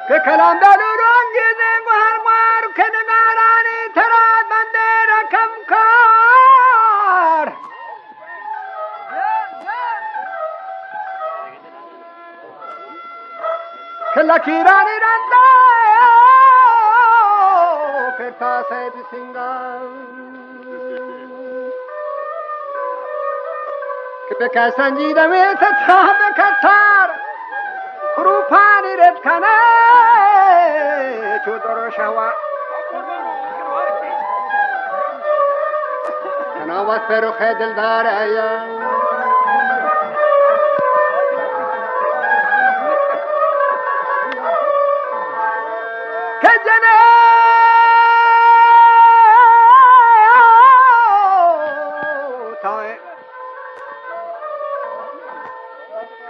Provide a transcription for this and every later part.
که کلام دلو رنگیزه گوهر مار که نگارانی تراد بنده رکم کار که لکیرانی رنده کرتا سید سنگار که بکه سنجیده میتد خواه بکتر خروپانی رد کنه چو درو شوا کناوت فروخ دلدار ایا که جنه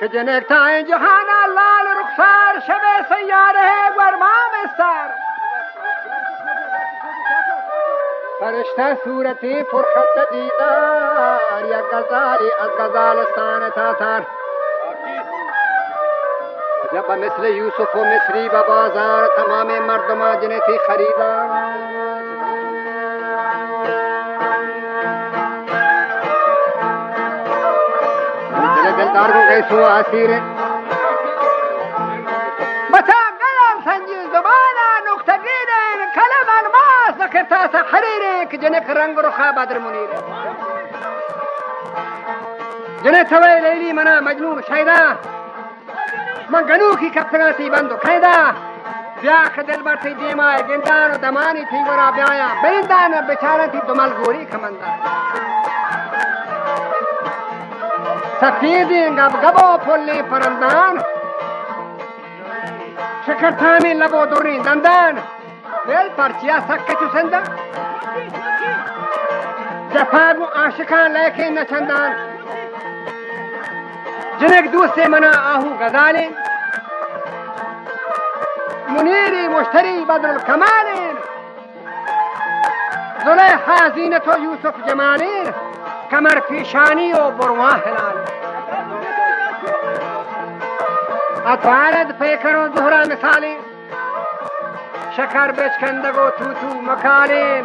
که جنک تائیں جہانا لال رخسار شب سیارے ورمام استار فرشتہ صورتی فرخت دیدار یا غزالی از غزالستان تاتار جب مثل یوسف و مصری و بازار تمام مردمہ جنہیں تھی خریدار دلدار کو کیسو آسیر بچام گلم سنجی زبانا نقطگیرین کلم الماس نکرتا سحریرین که جنک رنگ رخا بدر منیر جنک توی لیلی منا مجنون شایده من گنوکی کفتگاتی بندو قیده بیاخ دل برتی دیمای گندان و دمانی تی ورا بیایا بریندان بچارتی دمال گوری کمندان سفیدی گب گبو پلی پرندان شکرتامی لبو دورین دندان بیل پرچیا سکه چو سندن جفاگو عاشقان لیکن نچندان جنک دوست منا آهو غزالین منیری مشتری بدر الکمالین زلیخا زینت و یوسف جمالین کمر پیشانی و برواه هلال اطوارد پیکر و زهرا مثالین شکر بچکندگو توتو مکالین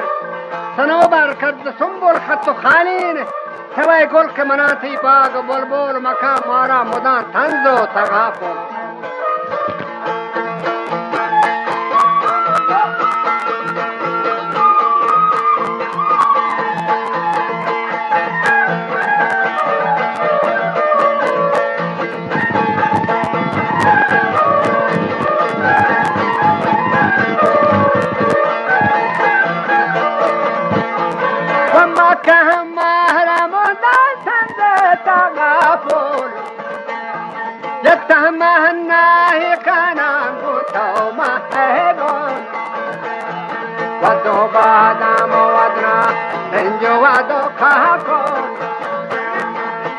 سنوبر کد سنبول خط و خالین توی گل که مناتی باغ بلبل مکان مارا مدان تنز و تغافل يتهمه الناهي كان انقوته مهبون ودو بادام ودنا انجو ودو كهكون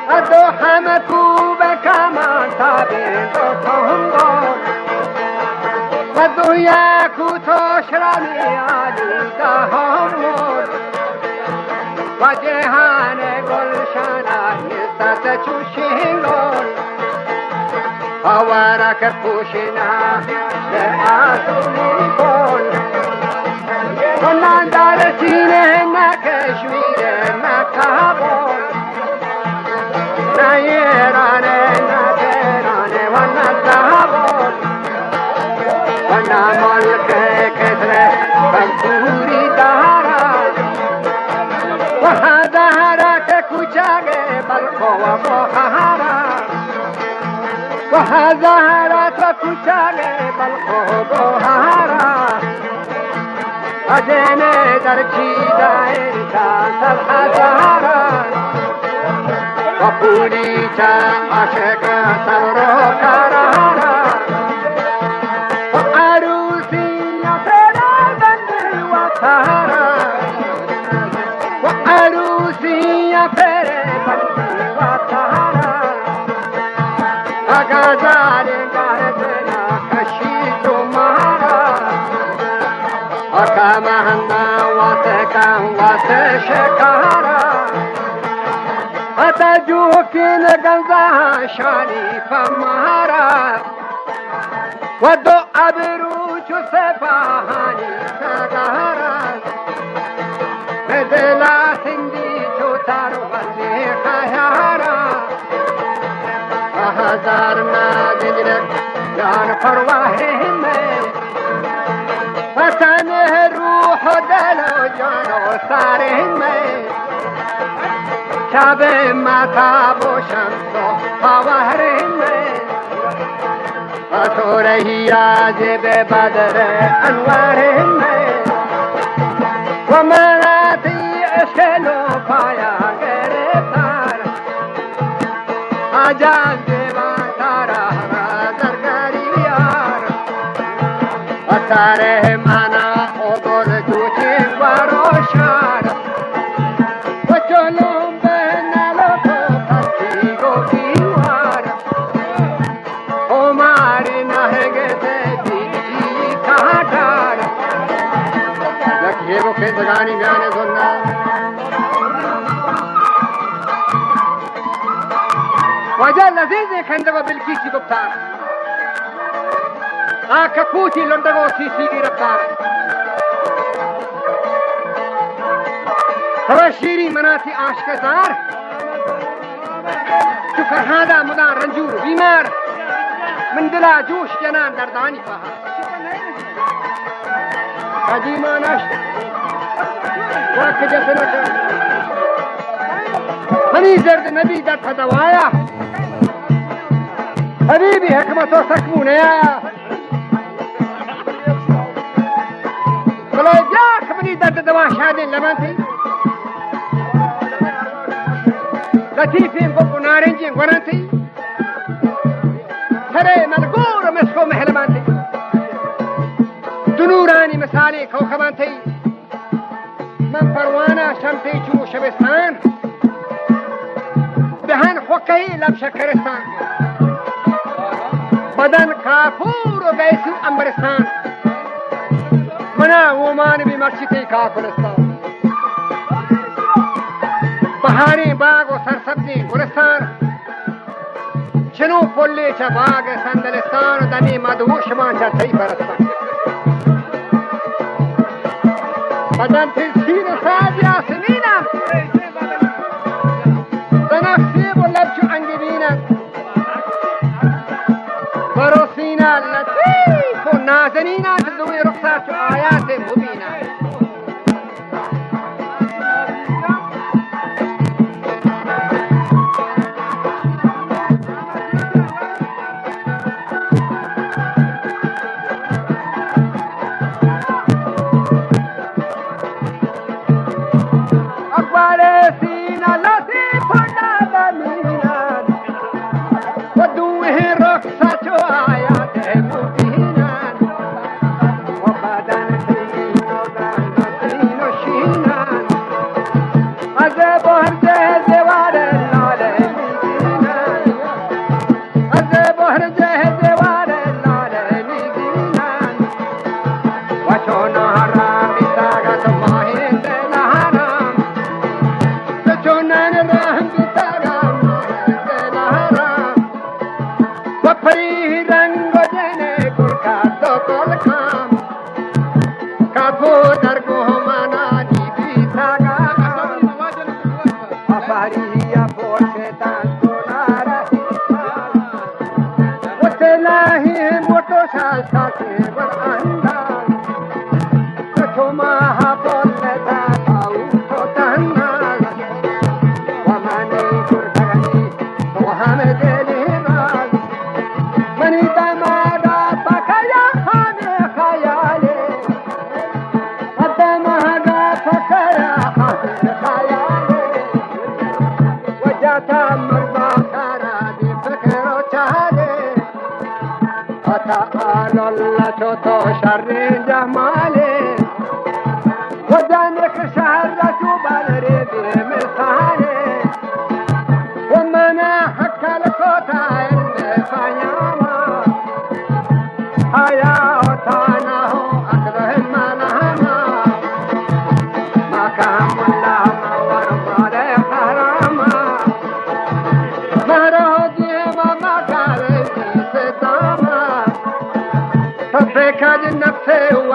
ودو حمكو بكمان تابين دو تهمون ودو ياكو تشرمي علي دهمون وجهان گلشانه نسبت چوشینگون آوارک پوشینا به آسونی کن کنان دار سینه نه کشمیر نه کابل نه ایرانه نه تهرانه و نه زابل و نه ملک کسره بنکوری دارد و هزارک کوچک بلخو و بخارا و هزارک کوچک بلخو بخارا اجنه در چیدای سال هزارا و پوری چا عاشق سرو کرارا و عروسی یا پیدا بندی و سهارا عروسیاں پھیرے بندی واتارا اگازار گاردنا کشی تمہارا اکا مہنگا واتکا وات شکارا اتا جو کن گنزا شریف مہارا و دو ابرو چو سپاهانی سگاران به دل سندی چو تروندی خیاران و هزار نگیرک جان پرواه همه وطن روح و دل و جان و سر همه شب مطاب و شمس و پاور همه و تو رهی عجب بدر انوار همه و مناتی عشق و پایا گرفتار آجان دیوان تارا درگاری بیار و تاره منا و گل دوچی بروشار و چلوم به نلو تو پسی گو بیوار و ماری نهگه بیدی کهاتار یکی رو که زگانی بیانه زنده وجه لذیذ کندگو بلکیسی گفتار آکا کوچی لندگو سیسی گرفتار سوا شیری مناتی عاشق زار چو فرهادا مدان رنجور بیمار من دلا جوش جنان دردانی فها قدیمانش واقع جسنک منی زرد نبی در تدوایا حبیبی حکمت و سکمونه آیا بلای جاک منی درد دوا شادین لمنتی لطیفین بکو نارنجین گوننتی سره ملگور مسکو محلمانتی دنورانی مثالی کوکبانتی من پروانا شمسی چو شبستان دهن خوکی لب شکرستان بدن کافور و بیسو امبرستان منا ومان بی مرچتی کافرستان بهاری باغ و سرسبزی گلستان چنو پلی چه باغ سندلستان و دمی مدهوش من چه تی برستان بدن تلسین و سازی آسمینم دنخسیب و لبچو انگبینم بروسینا لطیف و نازنینا تزوی رخصار چو آیات مبینا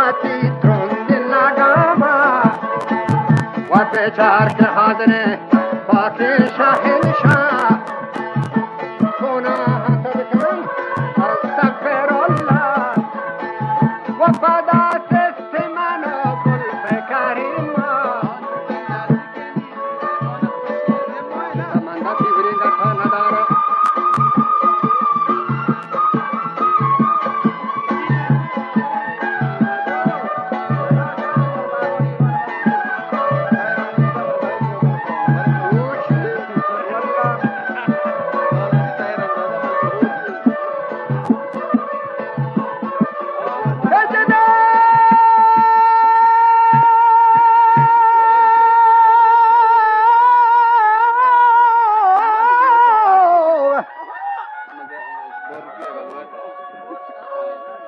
متی ترند لگاما و بیچار که حاضر پاکی شهنشاه گناه تذکرن استغفر الله و فدات استمن و گل کریم سمنده تیورین در خانه داره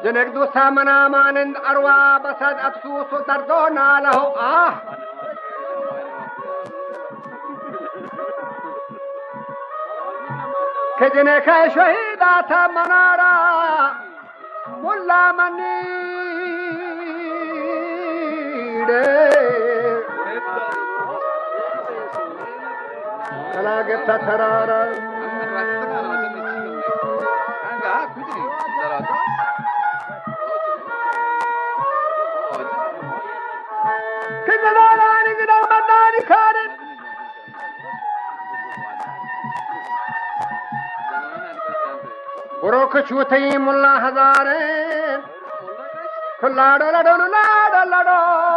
جنک دوستا منا مانند اروا بسد افسوس و درد و ناله و آه که جنک شهیدات منارا ملا منیره کلا گفتا ترارا كذلاني قد المداني كانت بروك شوتي ملا هزارين كل لادو لادو لادو لادو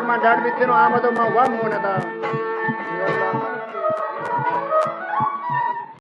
من دار بیتنو آمدو ما وام موندا